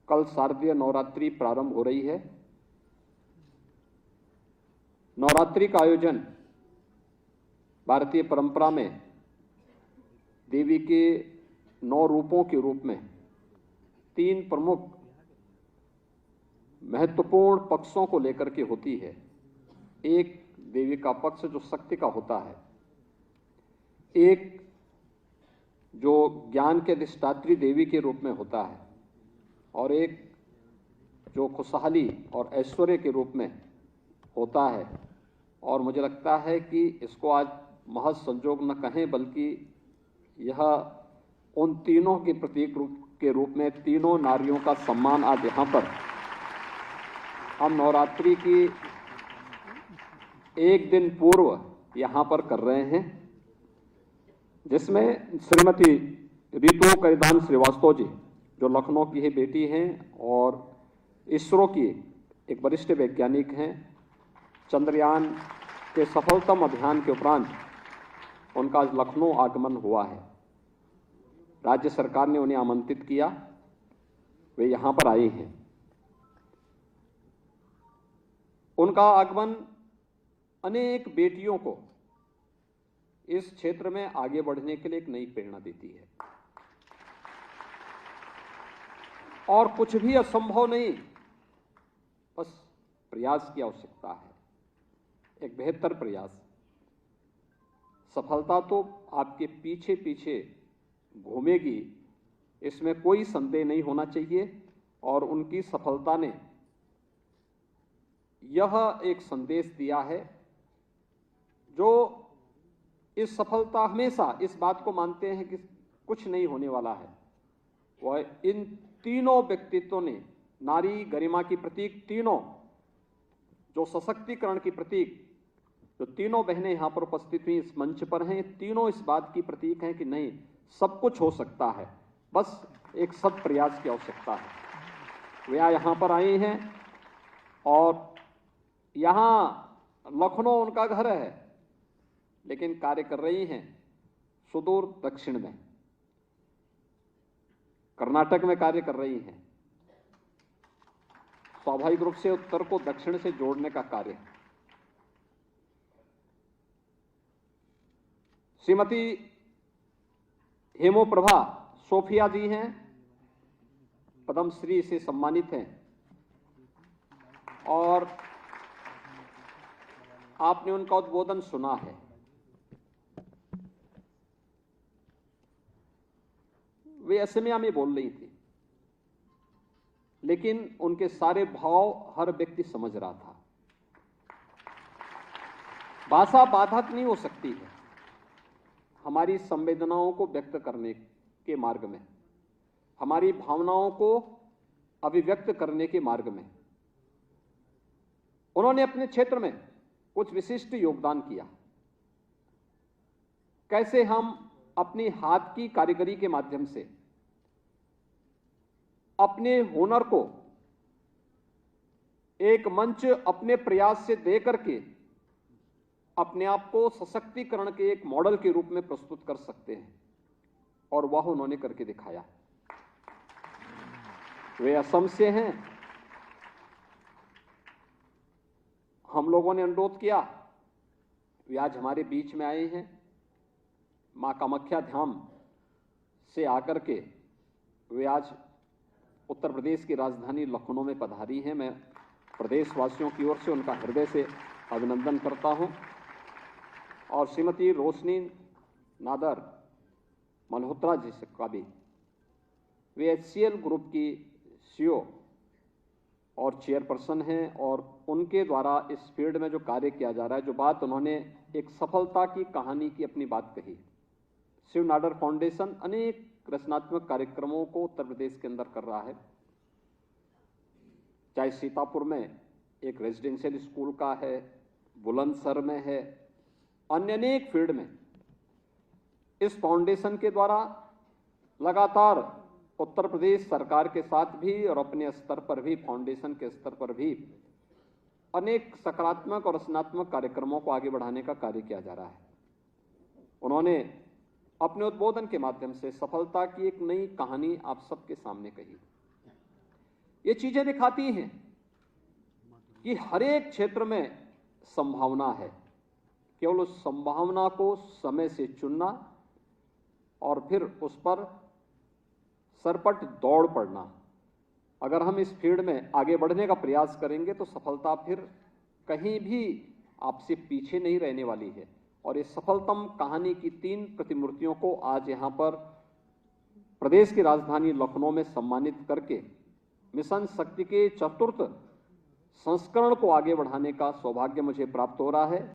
कल शारदीय नवरात्रि प्रारंभ हो रही है। नवरात्रि का आयोजन भारतीय परंपरा में देवी के 9 रूपों के रूप में 3 प्रमुख महत्वपूर्ण पक्षों को लेकर के होती है। एक देवी का पक्ष जो शक्ति का होता है, एक जो ज्ञान के अधिष्ठात्री देवी के रूप में होता है, और एक जो खुशहाली और ऐश्वर्य के रूप में होता है। और मुझे लगता है कि इसको आज महज संजोग न कहें, बल्कि यह उन तीनों के प्रतीक के रूप में तीनों नारियों का सम्मान आज यहाँ पर हम नवरात्रि की एक दिन पूर्व यहाँ पर कर रहे हैं, जिसमें श्रीमती रितु करिदान श्रीवास्तव जी जो लखनऊ की ही बेटी हैं और इसरो की एक वरिष्ठ वैज्ञानिक हैं, चंद्रयान के सफलतम अभियान के उपरांत उनका आज लखनऊ आगमन हुआ है। राज्य सरकार ने उन्हें आमंत्रित किया, वे यहाँ पर आए हैं। उनका आगमन अनेक बेटियों को इस क्षेत्र में आगे बढ़ने के लिए एक नई प्रेरणा देती है। और कुछ भी असंभव नहीं, बस प्रयास की आवश्यकता है, एक बेहतर प्रयास। सफलता तो आपके पीछे पीछे घूमेगी, इसमें कोई संदेह नहीं होना चाहिए। और उनकी सफलता ने यह एक संदेश दिया है, जो इस सफलता हमेशा इस बात को मानते हैं कि कुछ नहीं होने वाला है। वह इन तीनों व्यक्तित्वों ने, नारी गरिमा की प्रतीक तीनों, जो सशक्तिकरण की प्रतीक, जो तीनों बहनें यहां पर उपस्थित हुई इस मंच पर हैं, तीनों इस बात की प्रतीक हैं कि नहीं, सब कुछ हो सकता है, बस एक सत प्रयास की आवश्यकता है। वे यहां पर आए हैं और यहां लखनऊ उनका घर है, लेकिन कार्य कर रही हैं सुदूर दक्षिण में, कर्नाटक में कार्य कर रही हैं। स्वाभाविक रूप से उत्तर को दक्षिण से जोड़ने का कार्य। श्रीमती हेमोप्रभा सोफिया जी हैं, पद्मश्री से सम्मानित हैं, और आपने उनका उद्बोधन सुना है। वे असमिया में बोल रही थी, लेकिन उनके सारे भाव हर व्यक्ति समझ रहा था। भाषा बाधक नहीं हो सकती है हमारी संवेदनाओं को व्यक्त करने के मार्ग में, हमारी भावनाओं को अभिव्यक्त करने के मार्ग में। उन्होंने अपने क्षेत्र में कुछ विशिष्ट योगदान किया। कैसे हम अपनी हाथ की कारीगरी के माध्यम से अपने हुनर को एक मंच अपने प्रयास से दे करके अपने आप को सशक्तिकरण के एक मॉडल के रूप में प्रस्तुत कर सकते हैं, और वह उन्होंने करके दिखाया। वे असम से हैं। हम लोगों ने अनुरोध किया, वे आज हमारे बीच में आए हैं। मां कामाख्या धाम से आकर के वे आज उत्तर प्रदेश की राजधानी लखनऊ में पधारी हैं। मैं प्रदेशवासियों की ओर से उनका हृदय से अभिनंदन करता हूं। और श्रीमती रोशनी नादर मल्होत्रा जी से का भी, वे HCL ग्रुप की CEO और चेयरपर्सन हैं, और उनके द्वारा इस फील्ड में जो कार्य किया जा रहा है, जो बात उन्होंने एक सफलता की कहानी की अपनी बात कही। शिव नाडर फाउंडेशन अनेक रचनात्मक कार्यक्रमों को उत्तर प्रदेश के अंदर कर रहा है, चाहे सीतापुर में एक रेजिडेंशियल स्कूल का है, बुलंदशहर में है, अन्य अनेक फील्ड में। इस फाउंडेशन के द्वारा लगातार उत्तर प्रदेश सरकार के साथ भी और अपने स्तर पर भी, फाउंडेशन के स्तर पर भी अनेक सकारात्मक और रचनात्मक कार्यक्रमों को आगे बढ़ाने का कार्य किया जा रहा है। उन्होंने अपने उद्बोधन के माध्यम से सफलता की एक नई कहानी आप सबके सामने कही। ये चीजें दिखाती हैं कि हर एक क्षेत्र में संभावना है। केवल उस संभावना को समय से चुनना और फिर उस पर सरपट दौड़ पड़ना। अगर हम इस फील्ड में आगे बढ़ने का प्रयास करेंगे तो सफलता फिर कहीं भी आपसे पीछे नहीं रहने वाली है। और इस सफलतम कहानी की 3 प्रतिमूर्तियों को आज यहां पर प्रदेश की राजधानी लखनऊ में सम्मानित करके मिशन शक्ति के 4th संस्करण को आगे बढ़ाने का सौभाग्य मुझे प्राप्त हो रहा है।